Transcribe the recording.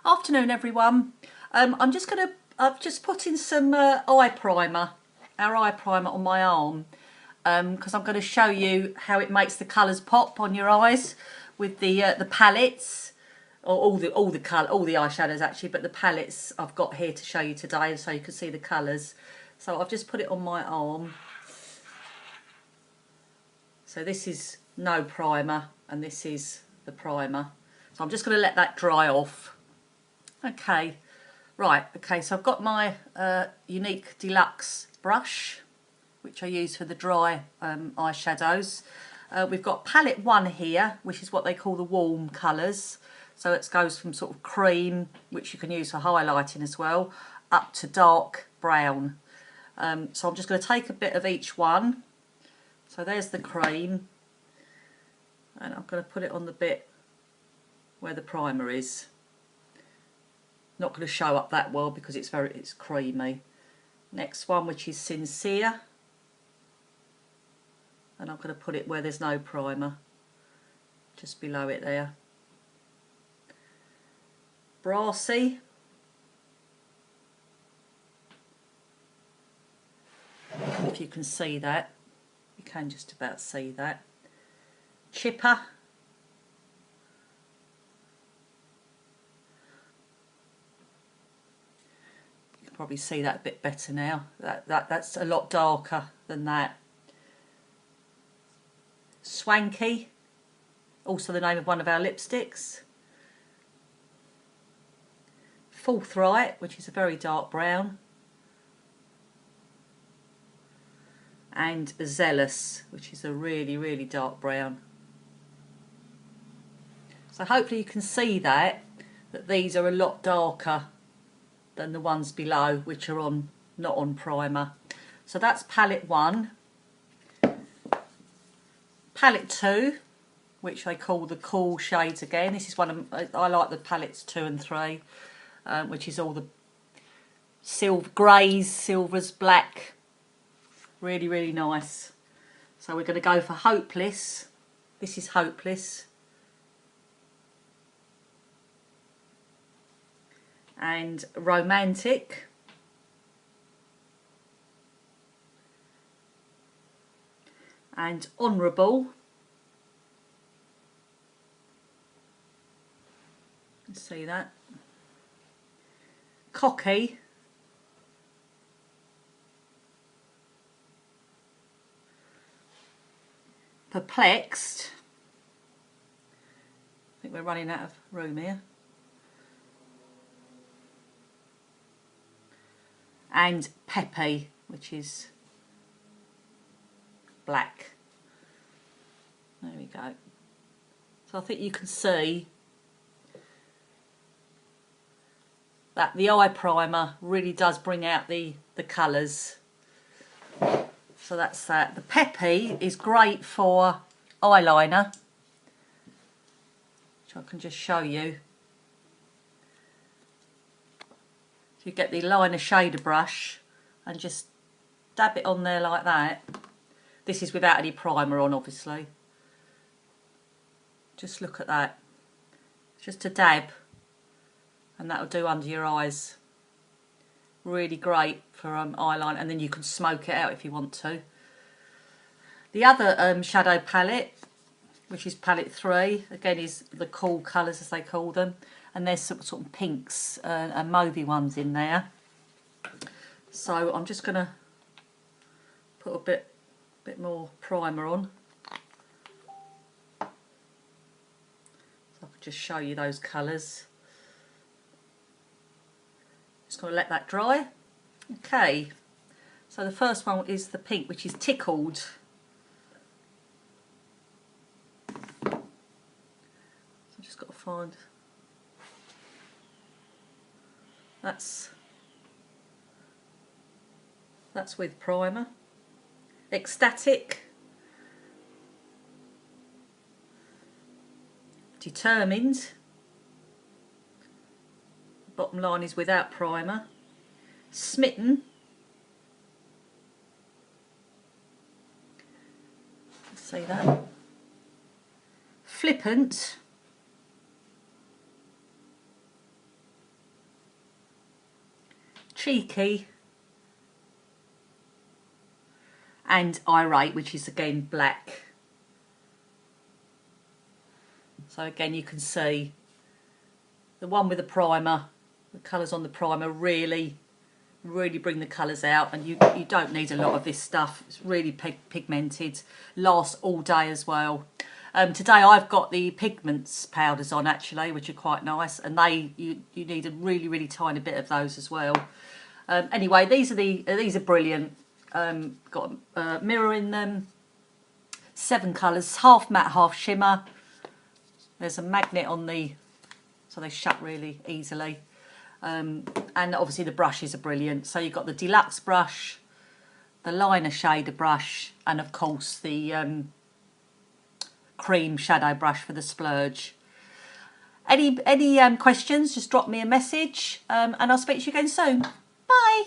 Afternoon everyone. I've just put in some eye primer, our eye primer on my arm because I'm going to show you how it makes the colours pop on your eyes with the palettes, or all the eyeshadows actually, but the palettes I've got here to show you today so you can see the colours. So I've just put it on my arm. So this is no primer and this is the primer. So I'm just going to let that dry off. Okay, right, okay, so I've got my Younique Deluxe brush, which I use for the dry eyeshadows. We've got palette 1 here, which is what they call the warm colours. So it goes from sort of cream, which you can use for highlighting as well, up to dark brown. So I'm just going to take a bit of each one. So there's the cream, and I'm going to put it on the bit where the primer is. Not going to show up that well because it's creamy. Next one, which is Sincere, and I'm going to put it where there's no primer, just below it there. Brassy, if you can see that, you can just about see that. Chipper, probably see that a bit better now. That's a lot darker than that. Swanky, also the name of one of our lipsticks. Forthright, which is a very dark brown. And Zealous, which is a really, really dark brown. So hopefully you can see that these are a lot darker than the ones below, which are not on primer. So that's palette 1. Palette 2, which they call the cool shades again. This is one of I like the palettes 2 and 3, which is all the greys, silvers, black. Really, really nice. So we're going to go for Hopeless. This is Hopeless. And Romantic, and Honourable, let's see that, Cocky, Perplexed. I think we're running out of room here. And Peppy, which is black. There we go. So I think you can see that the eye primer really does bring out the colours. So that's that. The Peppy is great for eyeliner, which I can just show you. So you get the liner shader brush and just dab it on there like that. This is without any primer on, obviously. Just look at that. Just a dab, and that'll do under your eyes. Really great for eyeliner, and then you can smoke it out if you want to. The other shadow palette, which is palette 3, again is the cool colours as they call them. And there's some sort of pinks and mauvey ones in there. So I'm just going to put a bit more primer on. So I can just show you those colours. Just going to let that dry. Okay, so the first one is the pink, which is Tickled. So I've just got to find... That's with primer. Ecstatic. Determined. Bottom line is without primer. Smitten. Let's see that. Flippant. Cheeky and Irate, which is again black. So again, you can see the one with the primer, the colours on the primer really bring the colours out, and you don't need a lot of this stuff. It's really pigmented, lasts all day as well. Today I've got the pigments powders on actually, which are quite nice, and you need a really tiny bit of those as well. Anyway, these are brilliant. Got a mirror in them, 7 colours, half matte, half shimmer. There's a magnet on the, so they shut really easily. And obviously the brushes are brilliant. So you've got the deluxe brush, the liner shader brush, and of course the cream shadow brush for the splurge. Any questions, just drop me a message, and I'll speak to you again soon. Bye.